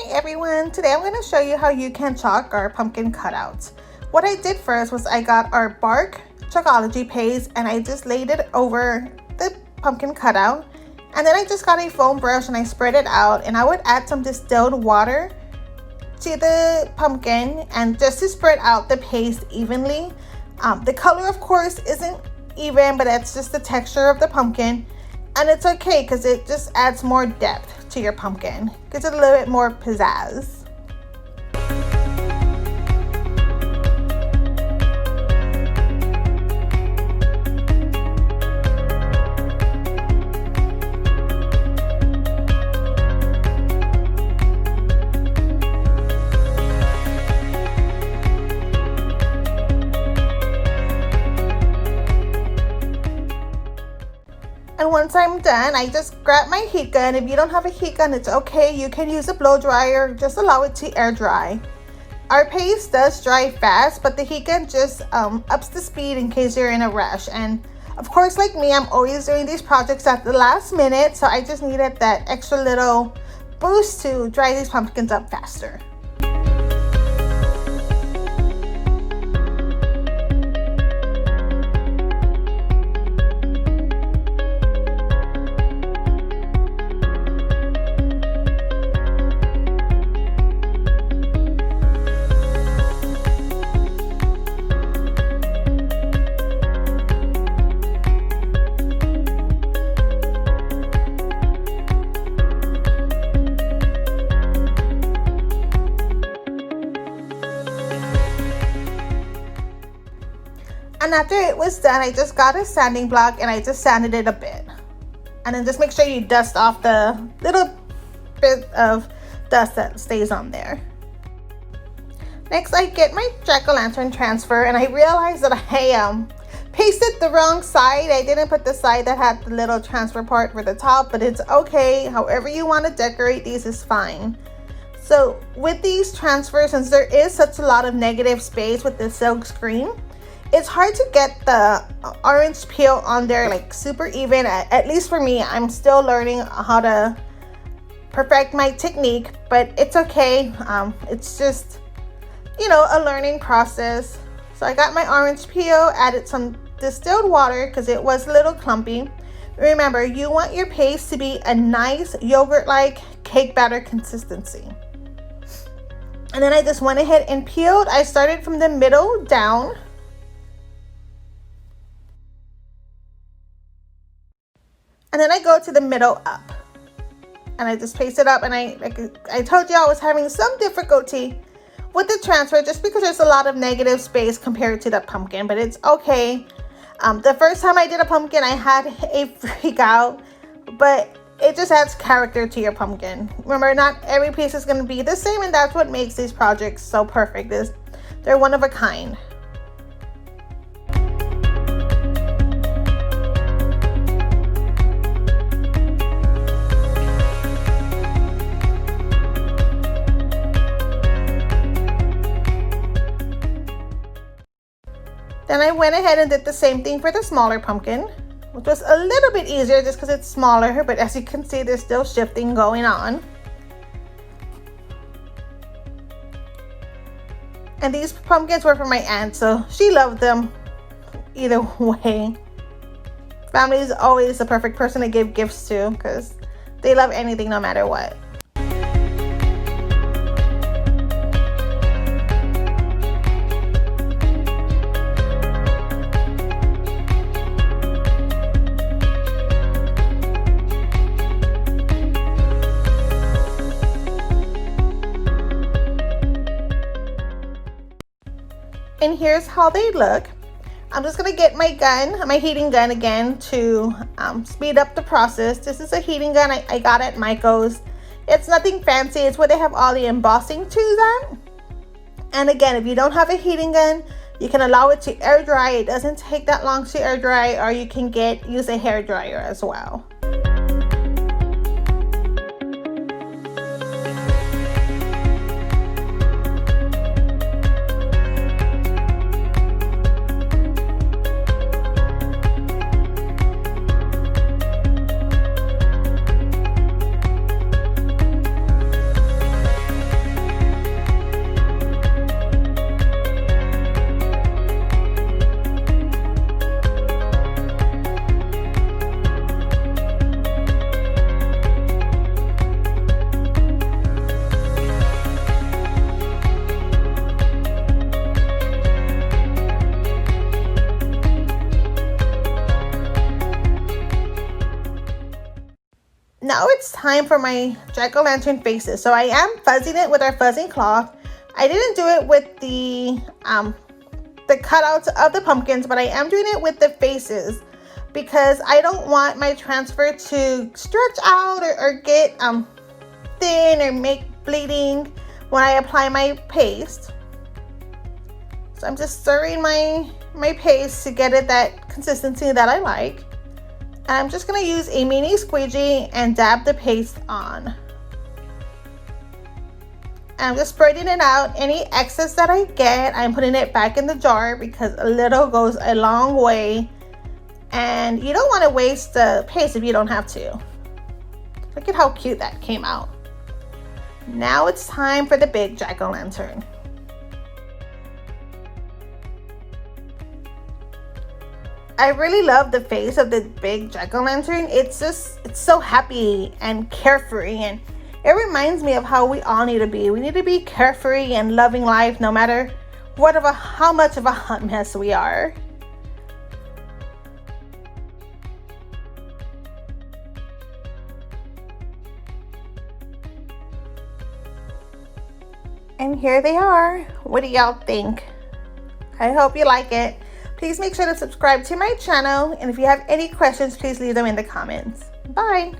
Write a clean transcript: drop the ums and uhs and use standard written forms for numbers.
everyone, today I'm going to show you how you can chalk our pumpkin cutouts. What I did first was I got our bark Chalkology Paste and I just laid it over the pumpkin cutout, and then I just got a foam brush and I spread it out, and I would add some distilled water to the pumpkin and just to spread out the paste evenly. The color of course isn't even, but that's just the texture of the pumpkin, and it's okay because it just adds more depth to your pumpkin, gives it a little bit more pizzazz. And once I'm done, I just grab my heat gun. If you don't have a heat gun, it's okay. You can use a blow dryer. Just allow it to air dry. Our paste does dry fast, but the heat gun just ups the speed in case you're in a rush. And of course, like me, I'm always doing these projects at the last minute, so I just needed that extra little boost to dry these pumpkins up faster. And after it was done, I just got a sanding block and I just sanded it a bit. And then just make sure you dust off the little bit of dust that stays on there. Next, I get my jack-o'-lantern transfer, and I realized that I pasted the wrong side. I didn't put the side that had the little transfer part for the top, but it's okay. However you want to decorate these is fine. So with these transfers, since there is such a lot of negative space with the silk screen, it's hard to get the orange peel on there like super even. At least for me, I'm still learning how to perfect my technique, but it's okay. It's just, you know, a learning process. So I got my orange peel, added some distilled water because it was a little clumpy. Remember, you want your paste to be a nice yogurt-like cake batter consistency. And then I just went ahead and peeled. I started from the middle down. And then I go to the middle up, and I just paste it up. And I told you I was having some difficulty with the transfer just because there's a lot of negative space compared to the pumpkin, but it's okay. The first time I did a pumpkin, I had a freak out, but it just adds character to your pumpkin. Remember, not every piece is going to be the same, and that's what makes these projects so perfect. Is they're one of a kind. Then I went ahead and did the same thing for the smaller pumpkin, which was a little bit easier just because it's smaller, but as you can see, there's still shifting going on. And these pumpkins were for my aunt, so she loved them either way. Family is always the perfect person to give gifts to because they love anything no matter what. And here's how they look. I'm just gonna get my gun, my heating gun again, to speed up the process. This is a heating gun I got at Michael's. It's nothing fancy. It's where they have all the embossing to that. And again, if you don't have a heating gun, you can allow it to air dry. It doesn't take that long to air dry, or you can use a hair dryer as well. time for my jack-o'-lantern faces. So I am fuzzing it with our fuzzing cloth. I didn't do it with the cutouts of the pumpkins, but I am doing it with the faces because I don't want my transfer to stretch out or get thin or make bleeding when I apply my paste. So I'm just stirring my paste to get it that consistency that I like. And I'm just going to use a mini squeegee and dab the paste on. And I'm just spreading it out. Any excess that I get, I'm putting it back in the jar because a little goes a long way. And you don't want to waste the paste if you don't have to. Look at how cute that came out. Now it's time for the big jack-o'-lantern. I really love the face of the big jack-o'-lantern. It's so happy and carefree, and it reminds me of how we all need to be. We need to be carefree and loving life no matter how much of a hot mess we are. And here they are. What do y'all think? I hope you like it. Please make sure to subscribe to my channel, and if you have any questions, please leave them in the comments. Bye!